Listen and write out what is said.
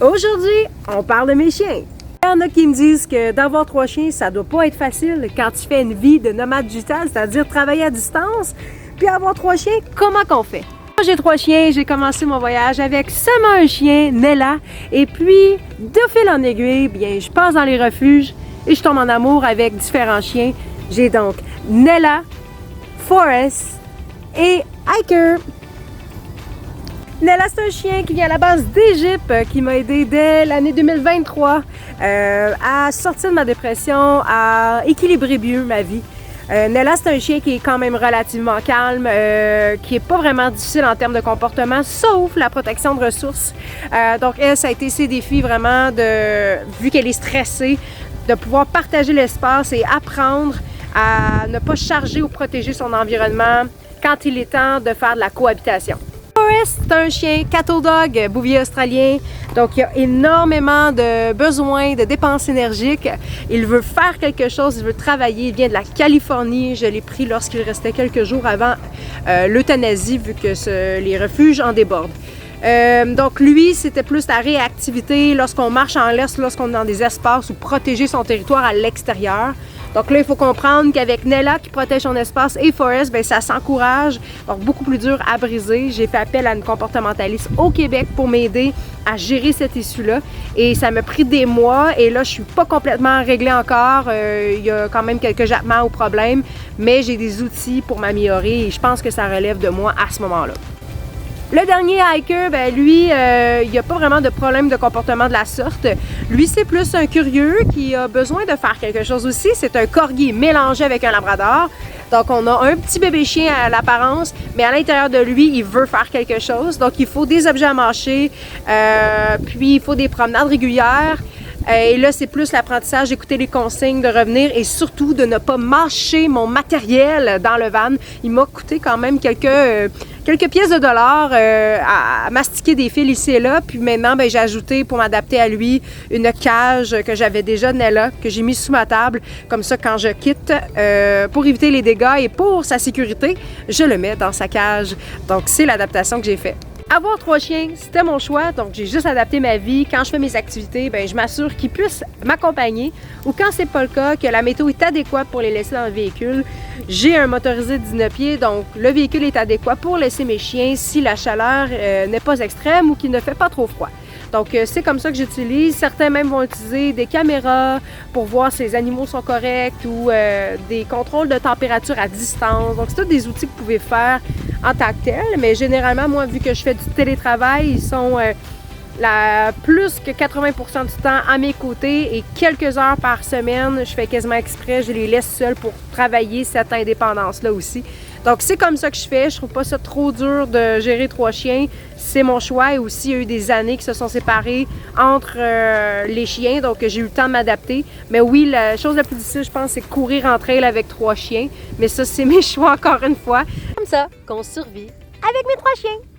Aujourd'hui, on parle de mes chiens. Il y en a qui me disent que d'avoir 3 chiens, ça doit pas être facile quand tu fais une vie de nomade digital, c'est-à-dire travailler à distance, puis avoir 3 chiens, comment qu'on fait? Moi, j'ai 3 chiens, j'ai commencé mon voyage avec seulement un chien, Nella, et puis, de fil en aiguille, bien, je passe dans les refuges et je tombe en amour avec différents chiens. J'ai donc Nella, Forrest et Hiker. Nella, c'est un chien qui vient à la base d'Égypte, qui m'a aidé dès l'année 2023 à sortir de ma dépression, à équilibrer mieux ma vie. Nella, c'est un chien qui est quand même relativement calme, qui n'est pas vraiment difficile en termes de comportement, sauf la protection de ressources. Donc elle, ça a été ses défis vraiment, vu qu'elle est stressée, de pouvoir partager l'espace et apprendre à ne pas charger ou protéger son environnement quand il est temps de faire de la cohabitation. Forrest, c'est un chien cattle dog, bouvier australien, donc il a énormément de besoins, de dépenses énergiques. Il veut faire quelque chose, il veut travailler, il vient de la Californie. Je l'ai pris lorsqu'il restait quelques jours avant l'euthanasie, vu que les refuges en débordent. Donc lui, c'était plus la réactivité lorsqu'on marche en l'est, lorsqu'on est dans des espaces ou protéger son territoire à l'extérieur. Donc là, il faut comprendre qu'avec Nella qui protège son espace et Forrest, bien, ça s'encourage. Donc beaucoup plus dur à briser. J'ai fait appel à une comportementaliste au Québec pour m'aider à gérer cette issue-là. Et ça m'a pris des mois et là, je suis pas complètement réglée encore. Il y a quand même quelques jappements au problème, mais j'ai des outils pour m'améliorer et je pense que ça relève de moi à ce moment-là. Le dernier Hiker, ben lui, il n'y a pas vraiment de problème de comportement de la sorte. Lui, c'est plus un curieux qui a besoin de faire quelque chose aussi. C'est un corgi mélangé avec un labrador. Donc, on a un petit bébé chien à l'apparence, mais à l'intérieur de lui, il veut faire quelque chose. Donc, il faut des objets à mâcher, puis il faut des promenades régulières. Et là, c'est plus l'apprentissage d'écouter les consignes, de revenir et surtout de ne pas mâcher mon matériel dans le van. Il m'a coûté quand même quelques pièces de dollars à mastiquer des fils ici et là. Puis maintenant, ben, j'ai ajouté pour m'adapter à lui une cage que j'avais déjà de Nella, que j'ai mise sous ma table. Comme ça, quand je quitte, pour éviter les dégâts et pour sa sécurité, je le mets dans sa cage. Donc, c'est l'adaptation que j'ai faite. Avoir 3 chiens, c'était mon choix, donc j'ai juste adapté ma vie. Quand je fais mes activités, bien, je m'assure qu'ils puissent m'accompagner ou quand c'est pas le cas, que la météo est adéquate pour les laisser dans le véhicule. J'ai un motorisé de 19 pieds, donc le véhicule est adéquat pour laisser mes chiens si la chaleur n'est pas extrême ou qu'il ne fait pas trop froid. Donc, c'est comme ça que j'utilise. Certains même vont utiliser des caméras pour voir si les animaux sont corrects ou des contrôles de température à distance. Donc, c'est tous des outils que vous pouvez faire en tant que tel. Mais généralement, moi, vu que je fais du télétravail, ils sont plus que 80% du temps à mes côtés et quelques heures par semaine, je fais quasiment exprès, je les laisse seuls pour travailler cette indépendance-là aussi. Donc, c'est comme ça que je fais. Je trouve pas ça trop dur de gérer 3 chiens. C'est mon choix. Et aussi, il y a eu des années qui se sont séparées entre les chiens. Donc, j'ai eu le temps de m'adapter. Mais oui, la chose la plus difficile, je pense, c'est courir entre elles avec 3 chiens. Mais ça, c'est mes choix encore une fois. Comme ça qu'on survit avec mes 3 chiens.